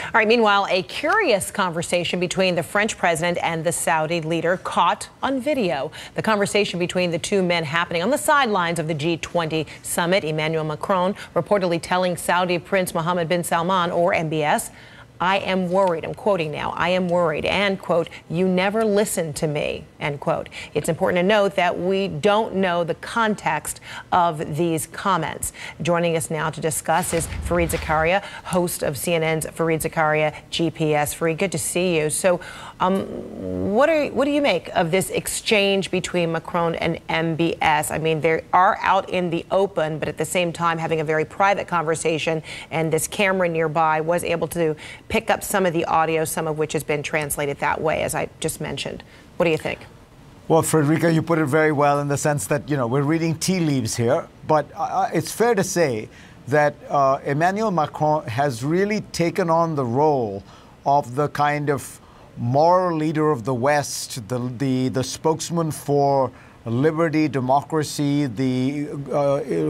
All right, meanwhile, a curious conversation between the French president and the Saudi leader caught on video. The conversation between the two men happening on the sidelines of the G20 summit. Emmanuel Macron reportedly telling Saudi Prince Mohammed bin Salman, or MBS, "I am worried," I'm quoting now, "I am worried," and, quote, "you never listen to me," end quote. It's important to note that we don't know the context of these comments. Joining us now to discuss is Fareed Zakaria, host of CNN's Fareed Zakaria GPS. Fareed, good to see you. So what do you make of this exchange between Macron and MBS? I mean, they are out in the open, but at the same time having a very private conversation, and this camera nearby was able to pick up some of the audio, some of which has been translated that way, as I just mentioned. What do you think? Well, Frederica, you put it very well in the sense that, you know, we're reading tea leaves here. But it's fair to say that Emmanuel Macron has really taken on the role of the kind of moral leader of the West, the spokesman for liberty, democracy, the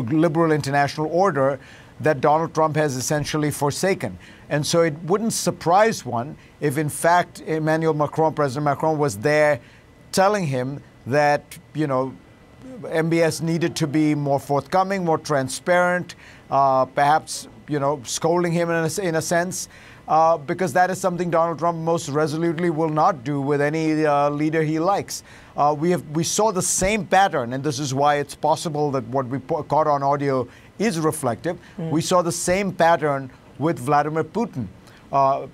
liberal international order that Donald Trump has essentially forsaken. And so it wouldn't surprise one if, in fact, President Macron was there telling him that, you know, MBS needed to be more forthcoming, more transparent, perhaps, you know, scolding him in a sense, because that is something Donald Trump most resolutely will not do with any leader he likes. We saw the same pattern, and this is why it's possible that what we caught on audio is reflective. We saw the same pattern with Vladimir Putin.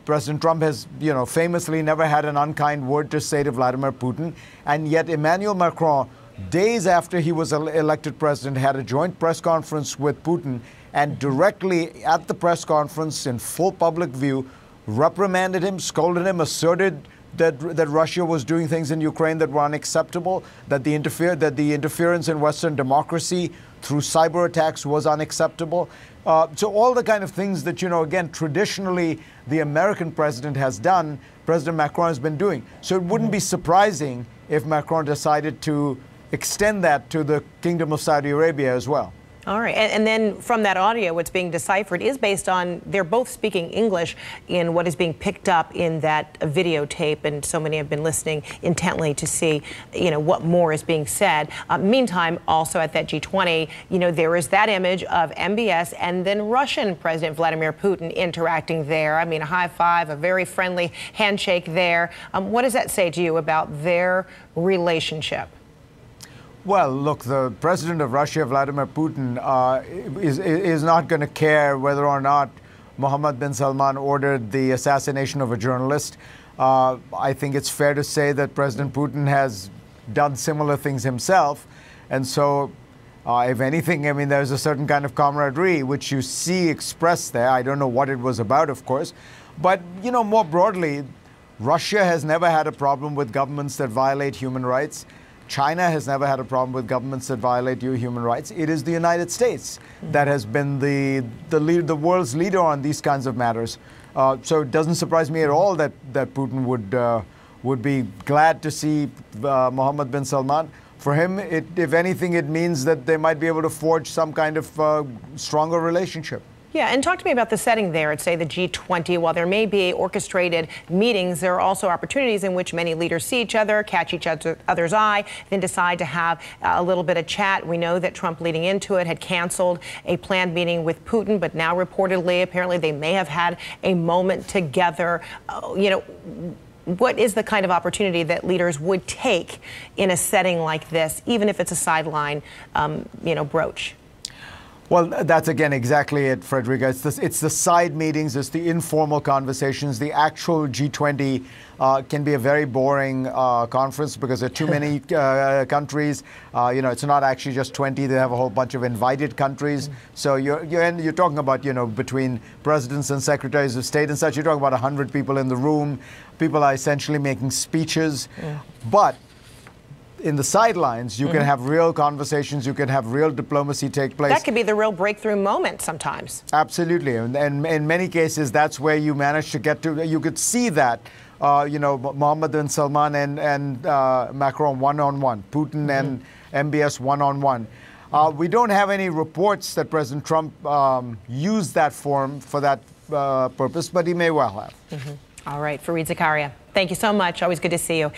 President Trump has, you know, famously never had an unkind word to say to Vladimir Putin, and yet Emmanuel Macron, days after he was elected president, had a joint press conference with Putin, and directly at the press conference, in full public view, reprimanded him, scolded him, asserted that Russia was doing things in Ukraine that were unacceptable, that the interference in Western democracy through cyber attacks was unacceptable. So all the kind of things that, you know, again, traditionally the American president has done, President Macron has been doing. So it wouldn't be surprising if Macron decided to extend that to the Kingdom of Saudi Arabia as well. All right. And then from that audio, what's being deciphered is based on, they're both speaking English in what is being picked up in that videotape. And so many have been listening intently to see, you know, what more is being said. Meantime, also at that G20, you know, there is that image of MBS and then Russian President Vladimir Putin interacting there. I mean, a high five, a very friendly handshake there. What does that say to you about their relationship? Well, look, the president of Russia, Vladimir Putin, is not going to care whether or not Mohammed bin Salman ordered the assassination of a journalist. I think it's fair to say that President Putin has done similar things himself. And so, if anything, I mean, there's a certain kind of camaraderie which you see expressed there. I don't know what it was about, of course. But, you know, more broadly, Russia has never had a problem with governments that violate human rights. China has never had a problem with governments that violate human rights. It is the United States that has been the world's leader on these kinds of matters. So it doesn't surprise me at all that Putin would be glad to see Mohammed bin Salman. For him, if anything, it means that they might be able to forge some kind of stronger relationship. Yeah, and talk to me about the setting there at, say, the G20. While there may be orchestrated meetings, there are also opportunities in which many leaders see each other, catch each other's eye, then decide to have a little bit of chat. We know that Trump, leading into it, had canceled a planned meeting with Putin, but now reportedly, apparently, they may have had a moment together. You know, what is the kind of opportunity that leaders would take in a setting like this, even if it's a sideline, you know, broach? Well, that's, again, exactly it, Frederica. It's the side meetings, it's the informal conversations. The actual G20 can be a very boring conference because there are too many countries. You know, it's not actually just 20. They have a whole bunch of invited countries. So you're talking about, you know, between presidents and secretaries of state and such, you're talking about 100 people in the room. People are essentially making speeches. But in the sidelines, you can have real conversations, you can have real diplomacy take place. That could be the real breakthrough moment sometimes. Absolutely. And in many cases, that's where you manage to get to. You could see that, you know, Mohammed bin Salman and Macron one-on-one, Putin and MBS one-on-one. We don't have any reports that President Trump used that forum for that purpose, but he may well have. All right, Fareed Zakaria, thank you so much. Always good to see you.